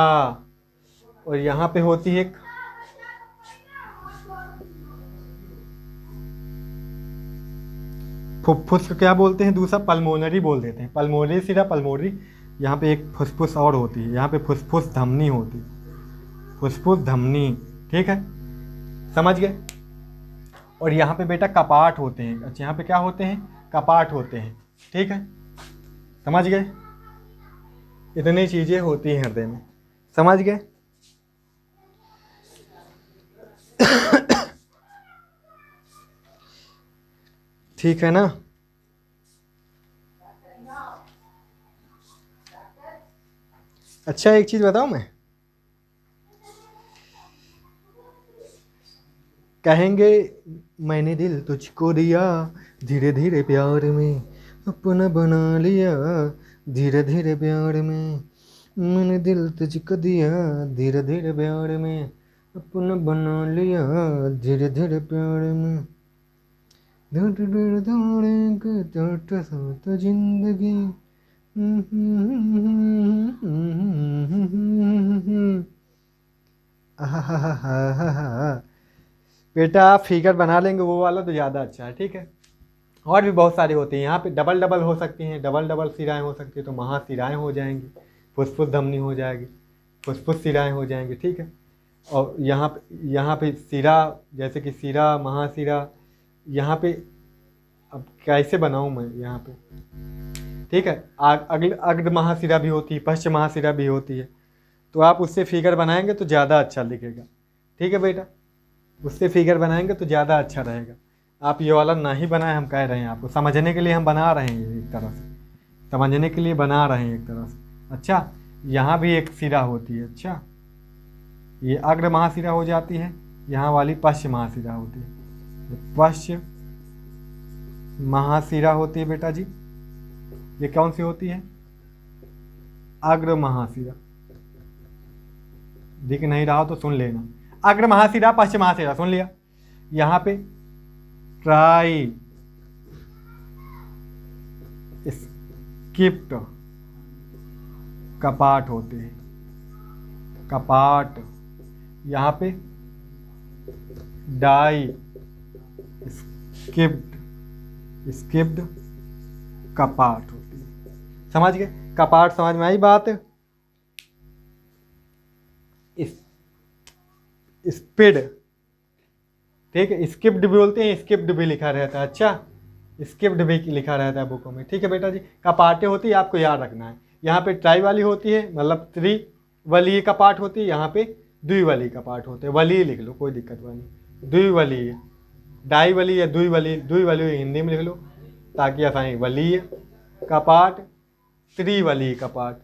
और यहाँ पे होती है एक फुफ्फुस को क्या बोलते हैं, दूसरा पल्मोनरी बोल देते हैं, पल्मोनरी सिरा, पल्मोनरी। यहाँ पे एक फुसफुस और होती है, यहाँ पे फुसफुस धमनी होती है, फुसफुस धमनी, ठीक है, समझ गए। और यहाँ पे बेटा कपाट होते हैं, अच्छा यहाँ पे क्या होते हैं, कपाट होते हैं, ठीक है, समझ गए। इतनी चीज़ें होती हैं हृदय में, समझ गए। ठीक है ना। अच्छा एक चीज़ बताऊँ मैं, कहेंगे मैंने दिल तुझको दिया, धीरे धीरे प्यार में अपना बना लिया, धीरे धीरे प्यार में मैंने दिल तुझको दिया, धीरे धीरे प्यार में अपना बना लिया, धीरे धीरे प्यार में तो जिंदगी। बेटा आप फिगर बना लेंगे वो वाला तो ज़्यादा अच्छा है, ठीक है। और भी बहुत सारी होती हैं, यहाँ पे डबल डबल हो सकती हैं, डबल डबल सिराएँ हो सकती हैं, तो महासिराएँ हो जाएंगी, फुसफुस धमनी हो जाएगी, फुसफुस सिराएँ हो जाएंगी, ठीक है। और यहाँ पे सिरा, जैसे कि सिरा, महासिरा, यहाँ पे अब कैसे बनाऊँ मैं यहाँ पे, ठीक है। अग्र महासिरा भी होती है, पश्च महासिरा भी होती है, तो आप उससे फिगर बनाएंगे तो ज़्यादा अच्छा दिखेगा, ठीक है बेटा। उससे फिगर बनाएंगे तो ज़्यादा अच्छा रहेगा। आप ये वाला ना ही बनाएं, हम कह रहे हैं आपको, समझने के लिए हम बना रहे हैं, एक तरह से समझने के लिए बना रहे हैं एक तरह से। अच्छा, यहाँ भी एक सिरा होती है, अच्छा ये अग्र महासिरा हो जाती है, यहाँ वाली पश्च महासिरा होती है, पश्च महासिरा होती है बेटा जी। ये कौन सी होती है? अग्र महासिरा। दिख नहीं रहा हो तो सुन लेना, अग्र महासिरा, पश्चिम महासिरा, सुन लिया। यहाँ पे ट्राई स्किप्ट कपाट होते हैं, कपाट। यहाँ पे डाई स्किप्ड कपाट होती है। समझ गए? कपाट समझ में आई बात? स्पीड, ठीक है। स्किप्ड भी बोलते हैं, स्किप्ड भी लिखा रहता है, अच्छा स्किप्ड भी लिखा रहता है बुकों में, ठीक है बेटा जी। कपाटें होती है, आपको याद रखना है। यहाँ पे ट्राई वाली होती है, मतलब त्रिवलीय कपाट होती है, यहाँ पे द्विवलीय कपाट होते हैं। वलीय लिख लो, कोई दिक्कत नहीं। द्विवलीय, डाईवलीय या द्विवलीय, द्विवलीय हिंदी में लिख लो ताकि आसानी। वलीय कपाट, त्रिवलीय कपाट,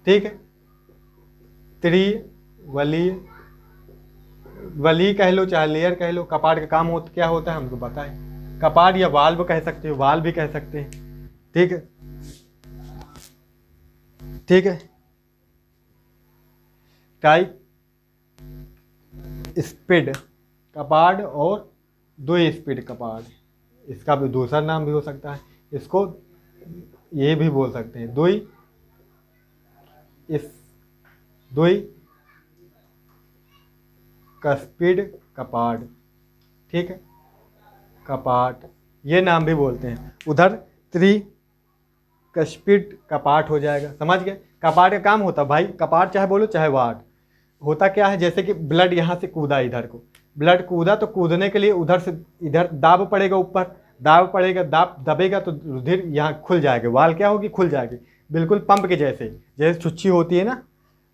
ठीक है। त्रिवलीय, वली कह लो चाहे लेयर कह लो। कपाट का काम क्या होता है हमको पता है। कपाट या वाल्व कह सकते हो, वाल्व भी कह सकते हैं, ठीक है, ठीक है। टाइप स्पीड कपाट और दो स्पीड कपाट, इसका भी दूसरा नाम भी हो सकता है। इसको ये भी बोल सकते हैं, दुई कस्पिड कपाट, ठीक है, कपाट ये नाम भी बोलते हैं। उधर त्रिकस्पिड कपाट हो जाएगा, समझ गए। कपाट का काम होता है भाई, कपाट चाहे बोलो चाहे वाट, होता क्या है, जैसे कि ब्लड यहाँ से कूदा इधर को, ब्लड कूदा तो कूदने के लिए उधर से इधर दाब पड़ेगा, ऊपर दाब पड़ेगा, दाब दबेगा तो रुधिर यहाँ खुल जाएगा, वाल क्या होगी, खुल जाएगी, बिल्कुल पंप के जैसे। जैसे छुच्छी होती है ना,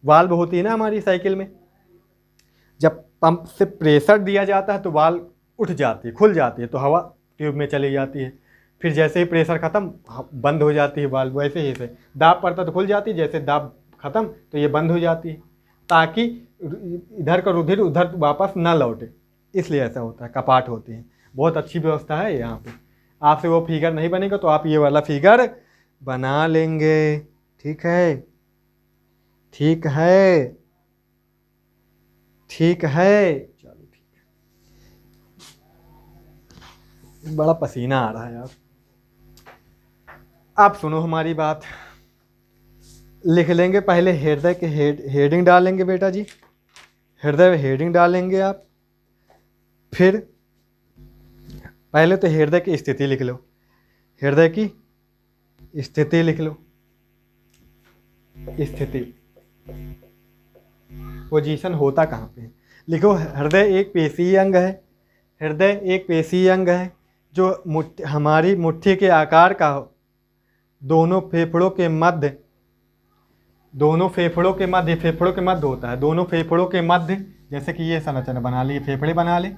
वाल्व होती है ना हमारी साइकिल में, जब पंप से प्रेशर दिया जाता है तो वाल उठ जाती है, खुल जाती है, तो हवा ट्यूब में चली जाती है। फिर जैसे ही प्रेशर ख़त्म बंद हो जाती है वाल्व, वैसे ही से दाब पड़ता तो खुल जाती है, जैसे दाब ख़त्म तो ये बंद हो जाती है, ताकि इधर का रुधिर उधर वापस ना लौटे, इसलिए ऐसा होता है, कपाट होती है। बहुत अच्छी व्यवस्था है यहाँ पे। आपसे वो फिगर नहीं बनेगा तो आप ये वाला फिगर बना लेंगे, ठीक है, ठीक है, ठीक है। चलो ठीक है, बड़ा पसीना आ रहा है यार। आप सुनो हमारी बात, लिख लेंगे पहले हृदय के हेडिंग डालेंगे बेटा जी, हृदय हेडिंग डालेंगे आप। फिर पहले तो हृदय की स्थिति लिख लो, हृदय की स्थिति लिख लो, स्थिति पोजीशन होता कहाँ पे है, लिखो। हृदय एक पेशीय अंग है, हृदय एक पेशीय अंग है जो हमारी मुट्ठी के आकार का हो, दोनों फेफड़ों के मध्य, फेफड़ों के मध्य होता है, दोनों फेफड़ों के मध्य। जैसे कि ये संरचना बना ली, फेफड़े बना ले,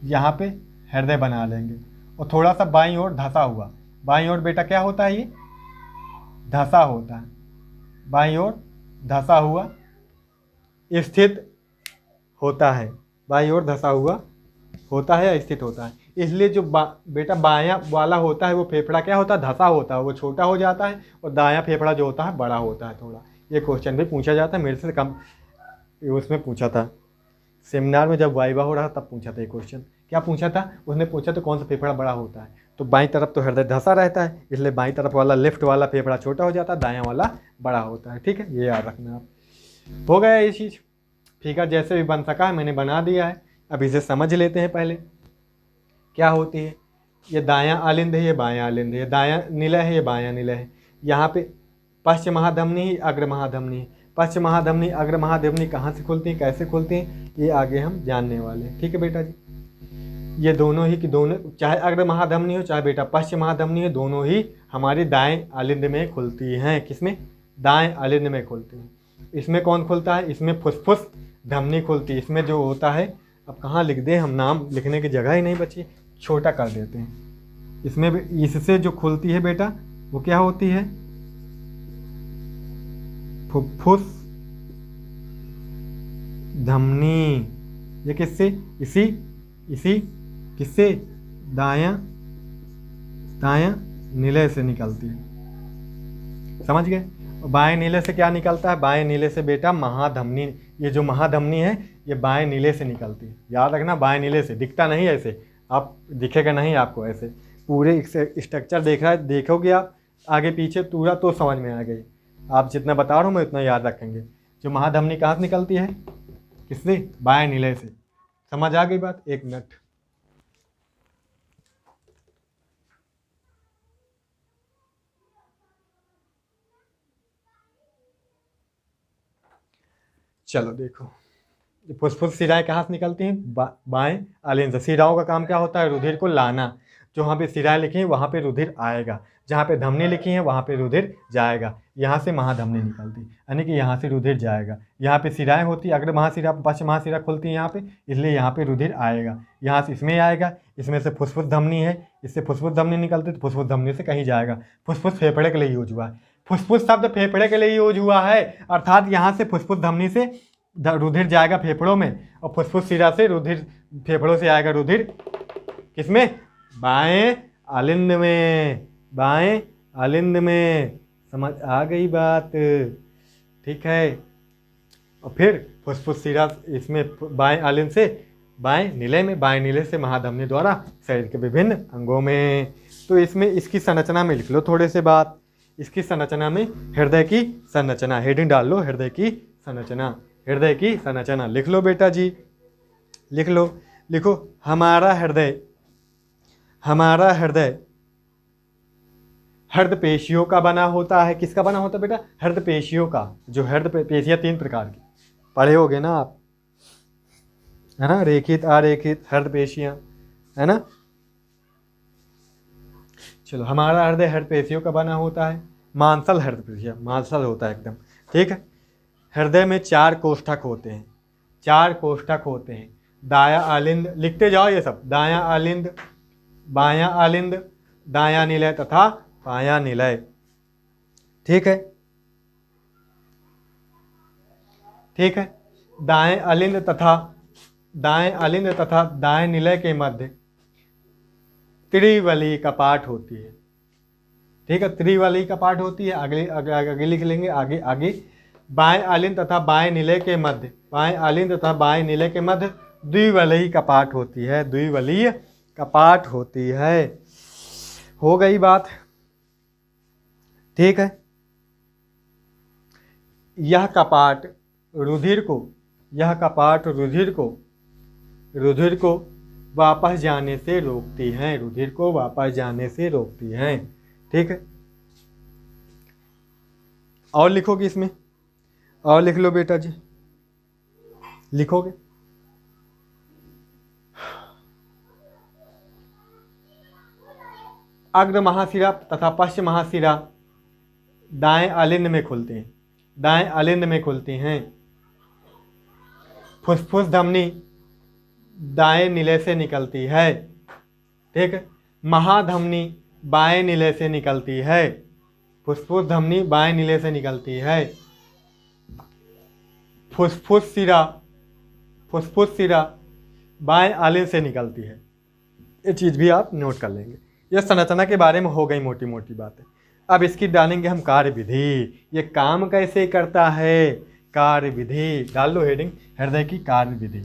यहाँ पे हृदय बना लेंगे, और थोड़ा सा बाईं ओर धंसा हुआ। बाईं ओर बेटा क्या होता है, ये धंसा होता है, बाईं ओर धंसा हुआ स्थित होता है, बाईं ओर धंसा हुआ होता है या स्थित होता है। इसलिए जो बेटा बायां वाला होता है वो फेफड़ा क्या होता है, धंसा होता है, वो छोटा हो जाता है, और दायां फेफड़ा जो होता है बड़ा होता है थोड़ा। ये क्वेश्चन भी पूछा जाता है, मेरे से कम उसमें पूछा था, सेमिनार में जब वाइवा हो रहा तब पूछा था ये क्वेश्चन। क्या पूछा था, उसने पूछा तो कौन सा फेफड़ा बड़ा होता है, तो बाईं तरफ तो हृदय धंसा रहता है, इसलिए बाईं तरफ वाला लेफ्ट वाला फेफड़ा छोटा हो जाता है, दायां वाला बड़ा होता है। ठीक है, ये याद रखना आप। हो गया ये चीज़, फिगर जैसे भी बन सका है मैंने बना दिया है। अब इसे समझ लेते हैं पहले क्या होती है। ये दायां आलिंद है, ये बायां आलिंद है, ये दायां निलय है, ये बायां निलय है। यहाँ पे पश्चिम महाधमनी ही अग्र महाधमनी है। पश्चिम महाधमनी अग्र महाधमनी कहाँ से खुलती है, कैसे खुलती हैं, ये आगे हम जानने वाले हैं। ठीक है बेटा जी, ये दोनों ही कि दोनों, चाहे अग्र महाधमनी हो चाहे बेटा पश्चिम महाधमनी हो, दोनों ही हमारी दाएं आलिंद में खुलती हैं। किसमें, दाएं आलिंद में खुलती हैं। इसमें कौन खुलता है, इसमें फुसफुस धमनी खुलती है। इसमें जो होता है, अब कहाँ लिख दें हम, नाम लिखने की जगह ही नहीं बची, छोटा कर देते हैं। इसमें भी इससे जो खुलती है बेटा वो क्या होती है, फुफ्फुस धमनी। ये किससे, इसी किससे, दायां नीले से निकलती है। समझ गए। बाएं नीले से क्या निकलता है, बाएं नीले से बेटा महाधमनी। ये जो महाधमनी है ये बाएं नीले से निकलती है, याद रखना, बाएं नीले से। दिखता नहीं ऐसे, आप दिखेगा नहीं आपको ऐसे, पूरे स्ट्रक्चर देख रहा है, देखोगे आप आगे पीछे पूरा तो समझ में आ गई। आप जितना बता रहा हूँ मैं उतना याद रखेंगे। जो महाधमनी कहाँ से निकलती है, किससे, बाएं नीले से। समझ आ गई बात। एक मिनट, चलो देखो, फुसफुस शिराएं कहाँ से निकलती हैं, बाएं आलिंद से। शिराओं का काम क्या होता है, रुधिर को लाना। जो वहाँ पे शिराएं लिखी हैं वहाँ पे रुधिर आएगा, जहाँ पे धमनी लिखी है वहाँ पे रुधिर जाएगा। यहाँ से महाधमनी निकलती, यानी कि यहाँ से रुधिर जाएगा। यहाँ पे शिराएं होती, अग्र महाशिरा पश्चिम महाशिरा खुलती है यहाँ पे, इसलिए यहाँ पे रुधिर आएगा। यहाँ से इसमें आएगा, इसमें से फुसफुस धमनी है, इससे फुसफुस धमनी निकलती, तो फुसफुस धमनी से कहीं जाएगा। फुसफुस फेफड़े के लिए यूज हुआ है, फुसफुस शब्द फेफड़े के लिए यूज हुआ है, अर्थात यहाँ से फुसफुस धमनी से रुधिर जाएगा फेफड़ों में, और फुसफुस शिरा से रुधिर फेफड़ों से आएगा रुधिर किसमें, बाएं आलिंद में, बाएं आलिंद में। समझ आ गई बात। ठीक है, और फिर फुसफुस शिरा इसमें बाएं आलिंद से बाएं नीले में, बाएं नीले से महाधमनी द्वारा शरीर के विभिन्न अंगों में। तो इसमें इसकी संरचना में लिख लो थोड़े से बात। इसकी संरचना में हृदय की संरचना, हेडिंग डाल लो, हृदय की संरचना, हृदय की संरचना लिख लो बेटा जी, लिख लो। लिखो, हमारा हृदय हृदय पेशियों का बना होता है। किसका बना होता है बेटा, हृदय पेशियों का। जो हृदय पेशियां 3 प्रकार की पढ़े होगे ना आप, है ना, रेखित, अरेखित हृदय पेशियां, है ना। चलो, हमारा हृदय हृदय पेशियों का बना होता है, मांसल हृदय पेशियां, मांसल होता है एकदम। ठीक है, हृदय में 4 कोष्ठक होते हैं, 4 कोष्ठक होते हैं। दायां आलिंद, लिखते जाओ ये सब, दायां आलिंद, बायां आलिंद, दायां निलय तथा बायां निलय। ठीक है, ठीक है। दाएं आलिंद तथा दाएं निलय के मध्य त्रिवली कपाट होती है। ठीक है, त्रिवली कपाट होती है। आगे लिख लेंगे, आगे बाएं आलिंद तथा बाएं निलय के मध्य, बाएं आलिंद तथा बाएं निलय के मध्य द्विवलयी कपाट होती है, द्विवलीय कपाट होती है। हो गई बात। ठीक है, यह कपाट रुधिर को वापस जाने से रोकती हैं, रुधिर को वापस जाने से रोकती हैं। ठीक है, और लिखोगे इसमें, और लिख लो बेटा जी, लिखोगे। अग्र महाशिरा तथा पश्चिम महाशिरा दाएं आलिंद में खुलते हैं, दाएं आलिंद में खुलती हैं। फुसफुस धमनी दाएं निलय से निकलती है। ठीक है, महाधमनी बाएं निलय से निकलती है, फुसफुस धमनी बाएं निलय से निकलती है। फुसफुस शिरा बाएं आलिंद से निकलती है। ये चीज़ भी आप नोट कर लेंगे। यह संरचना के बारे में हो गई मोटी मोटी बातें। अब इसकी डालेंगे हम कार्य विधि। ये काम कैसे करता है, कार्य विधि। डाल लो हेडिंग, हृदय की कार्य विधि,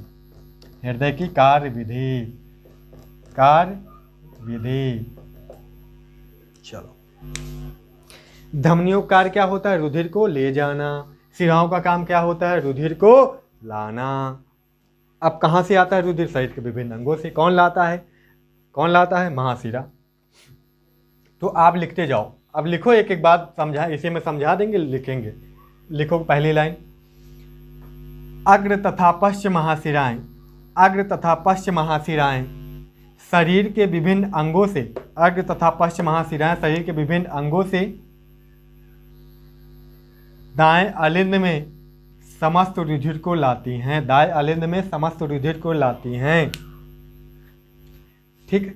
हृदय की कार्य विधि, कार्य विधि। चलो, धमनियों का कार्य क्या होता है, रुधिर को ले जाना। शिराओं का काम क्या होता है, रुधिर को लाना। अब कहाँ से आता है रुधिर, शरीर के विभिन्न अंगों से। कौन लाता है, कौन लाता है, महाशिरा। तो आप लिखते जाओ, अब लिखो एक एक बात, समझा इसे में समझा देंगे, लिखेंगे। लिखो पहली लाइन, अग्र तथा पश्च महाशिराएं, अग्र तथा पश्च महाशिराएं शरीर के विभिन्न अंगों से, अग्र तथा पश्च महाशिराएं शरीर के विभिन्न अंगों से दाएं अलिंद में समस्त रुधिर को लाती हैं, दाएं अलिंद में समस्त रुधिर को लाती हैं। ठीक,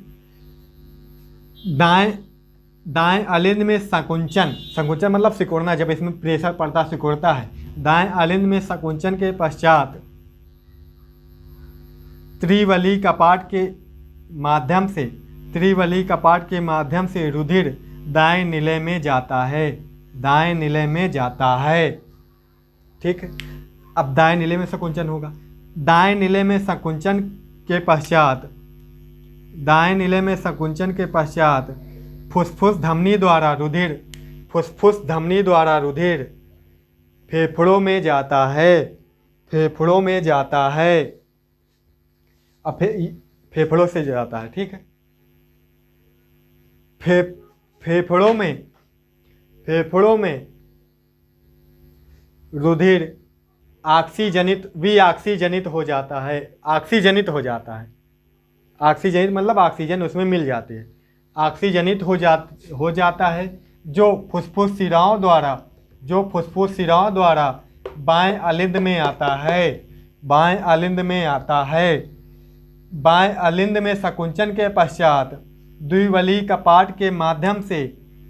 दाएं अलिंद में संकुंचन, संकुंचन मतलब सिकुड़ना, जब इसमें प्रेशर पड़ता सिकुड़ता है। दाएं अलिंद में संकुंचन के पश्चात त्रिवली कपाट के माध्यम से, त्रिवली कपाट के माध्यम से रुधिर दाएं निलय में जाता है, दाएं निलय में जाता है। ठीक, अब दाएं निलय में संकुंचन होगा। दाएं निलय में संकुंचन के पश्चात, दाएं निलय में संकुंचन के पश्चात फुसफुस धमनी द्वारा रुधिर, फुसफुस धमनी द्वारा रुधिर फेफड़ों में जाता है, फेफड़ों में जाता है। अब फेफड़ों से जाता है। ठीक है, फेफड़ों में रुधिर ऑक्सीजनित, विऑक्सीजनित हो जाता है, ऑक्सीजनित हो जाता है। ऑक्सीजनित मतलब ऑक्सीजन उसमें मिल जाती है, ऑक्सीजनित हो जाता है, जो फुसफुस शिराओं द्वारा, जो फुसफुस शिराओं द्वारा बाएं अलिंद में आता है, बाएं अलिंद में आता है। बाएं अलिंद में संकुंचन के पश्चात द्विवली कपाट के माध्यम से,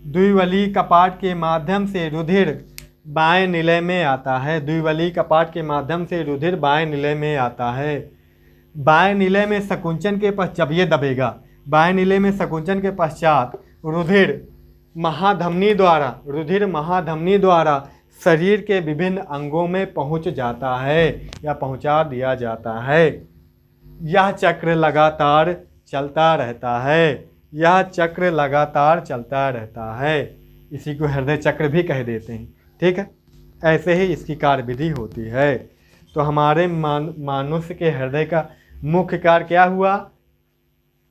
द्विवली कपाट के माध्यम से रुधिर बाएं निलय में आता है, द्विवली कपाट के माध्यम से रुधिर बाएं निलय में आता है। बाएं निलय में संकुंचन के पश्चात, जब ये दबेगा, बाएं निलय में संकुंचन के पश्चात रुधिर महाधमनी द्वारा, रुधिर महाधमनी द्वारा शरीर के विभिन्न अंगों में पहुंच जाता है या पहुंचा दिया जाता है। यह चक्र लगातार चलता रहता है, यह चक्र लगातार चलता रहता है। इसी को हृदय चक्र भी कह देते हैं। ठीक है, ऐसे ही इसकी कार्यविधि होती है। तो हमारे मनुष्य के हृदय का मुख्य कार्य क्या हुआ,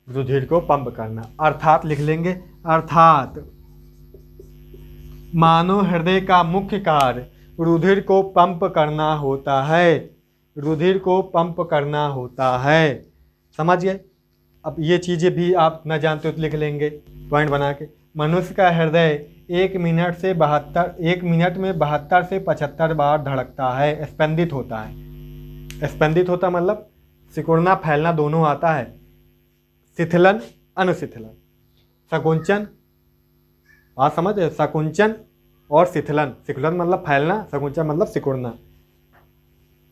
रुधिर को पंप करना। अर्थात लिख लेंगे, अर्थात मानव हृदय का मुख्य कार्य रुधिर को पंप करना होता है, रुधिर को पंप करना होता है। समझ गए। अब ये चीज़ें भी आप न जानते हो तो लिख लेंगे पॉइंट बना के। मनुष्य का हृदय 1 मिनट में 72 से 75 बार धड़कता है, स्पंदित होता है। स्पंदित होता मतलब सिकुड़ना फैलना दोनों आता है, शिथिलन अनुशिथिलन, संकुंचन, बात समझ, संकुंचन और शिथिलन। शिथिलन मतलब फैलना, संकुंचन मतलब सिकुड़ना,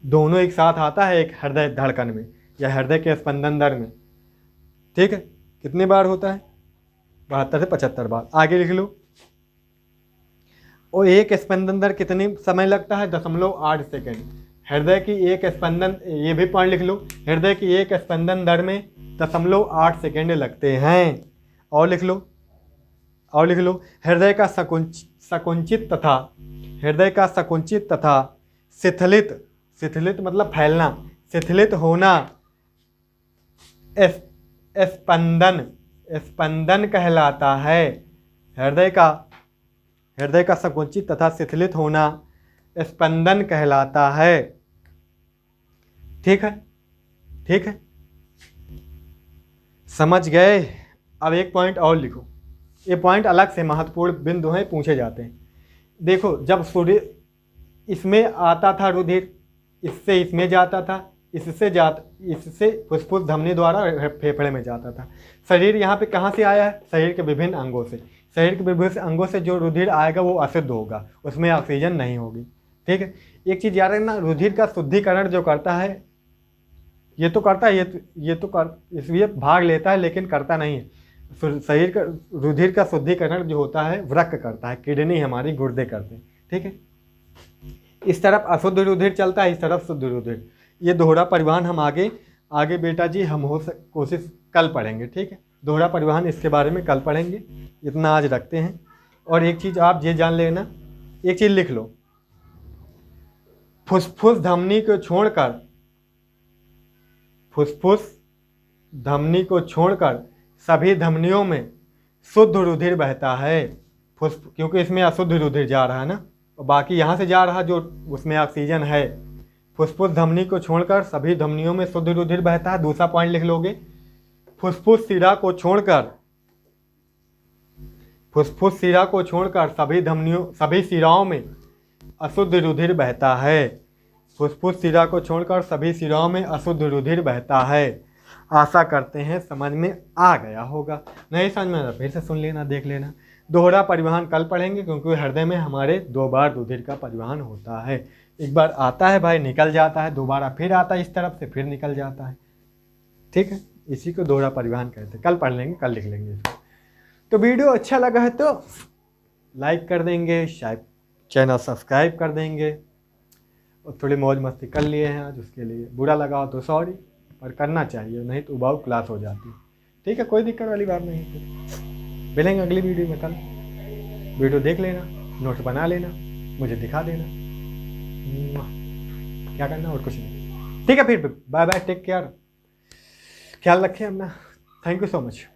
दोनों एक साथ आता है एक हृदय धड़कन में या हृदय के स्पंदन दर में। ठीक है, कितने बार होता है, 72 से 75 बार। आगे लिख लो। और एक स्पंदन दर कितने समय लगता है, 0.8 सेकेंड। हृदय की एक स्पंदन, ये भी पॉइंट लिख लो, हृदय की एक स्पंदन दर में 0.8 सेकेंड लगते हैं। और लिख लो, और लिख लो, हृदय का संकुचित तथा, हृदय का संकुचित तथा शिथिलित, शिथिलित मतलब फैलना, शिथिलित होना स्पंदन, स्पंदन कहलाता है। हृदय का संकुचित तथा शिथिलित होना स्पंदन कहलाता है। ठीक है, ठीक है, समझ गए। अब एक पॉइंट और लिखो, ये पॉइंट अलग से महत्वपूर्ण बिंदु हैं, पूछे जाते हैं। देखो, जब सूर्य इसमें आता था रुधिर, इससे इसमें जाता था, इससे फुसफुस धमनी द्वारा फेफड़े में जाता था। शरीर यहाँ पे कहाँ से आया है, शरीर के विभिन्न अंगों से। शरीर के विभिन्न अंगों से जो रुधिर आएगा वो अशुद्ध होगा, उसमें ऑक्सीजन नहीं होगी। ठीक है, एक चीज़ याद रखना, रुधिर का शुद्धिकरण जो करता है ये तो करता है, ये तो कर इसलिए भाग लेता है लेकिन करता नहीं है। शरीर का रुधिर का शुद्धिकरण जो होता है वृक्क करता है, किडनी हमारी गुर्दे करते हैं, ठीक है। इस तरफ अशुद्ध रुधिर चलता है, इस तरफ शुद्ध रुधिर। ये दोहरा परिवहन हम आगे बेटा जी हम कोशिश कल पढ़ेंगे, ठीक है। दोहरा परिवहन इसके बारे में कल पढ़ेंगे, इतना आज रखते हैं। और एक चीज़ आप ये जान लेना, एक चीज़ लिख लो, फुसफुस धमनी को छोड़कर, फुसफुस धमनी को छोड़कर सभी धमनियों में शुद्ध रुधिर बहता है। क्योंकि इसमें अशुद्ध रुधिर जा रहा है ना, और बाकी यहाँ से जा रहा जो उसमें ऑक्सीजन है। फुसफुस धमनी को छोड़कर सभी धमनियों में शुद्ध रुधिर बहता है। दूसरा पॉइंट लिख लोगे, फुसफुस शिरा को छोड़कर, फुसफुस शिरा को छोड़कर सभी शिराओं में अशुद्ध रुधिर बहता है। फुसफुस शिरा को छोड़कर सभी शिराओं में अशुद्ध रुधिर बहता है। आशा करते हैं समझ में आ गया होगा। नहीं समझ में फिर से सुन लेना, देख लेना। दोहरा परिवहन कल पढ़ेंगे, क्योंकि हृदय में हमारे 2 बार रुधिर का परिवहन होता है। एक बार आता है भाई, निकल जाता है, दोबारा फिर आता है इस तरफ से, फिर निकल जाता है, ठीक है। इसी को दोहरा परिवहन कहते हैं। कल पढ़ लेंगे, कल लिख लेंगे इसको। तो वीडियो अच्छा लगा है तो लाइक कर देंगे, शायद चैनल सब्सक्राइब कर देंगे, और थोड़ी मौज मस्ती कर लिए हैं आज, उसके लिए बुरा लगा हो तो सॉरी, पर करना चाहिए, नहीं तो उबाऊ क्लास हो जाती है, ठीक है। कोई दिक्कत वाली बात नहीं है। मिलेंगे अगली वीडियो में कल। वीडियो देख लेना, नोट्स बना लेना, मुझे दिखा देना, क्या करना और कुछ नहीं, ठीक है। फिर बाय बाय, टेक केयर, ख्याल रखें अपना। Thank you so much.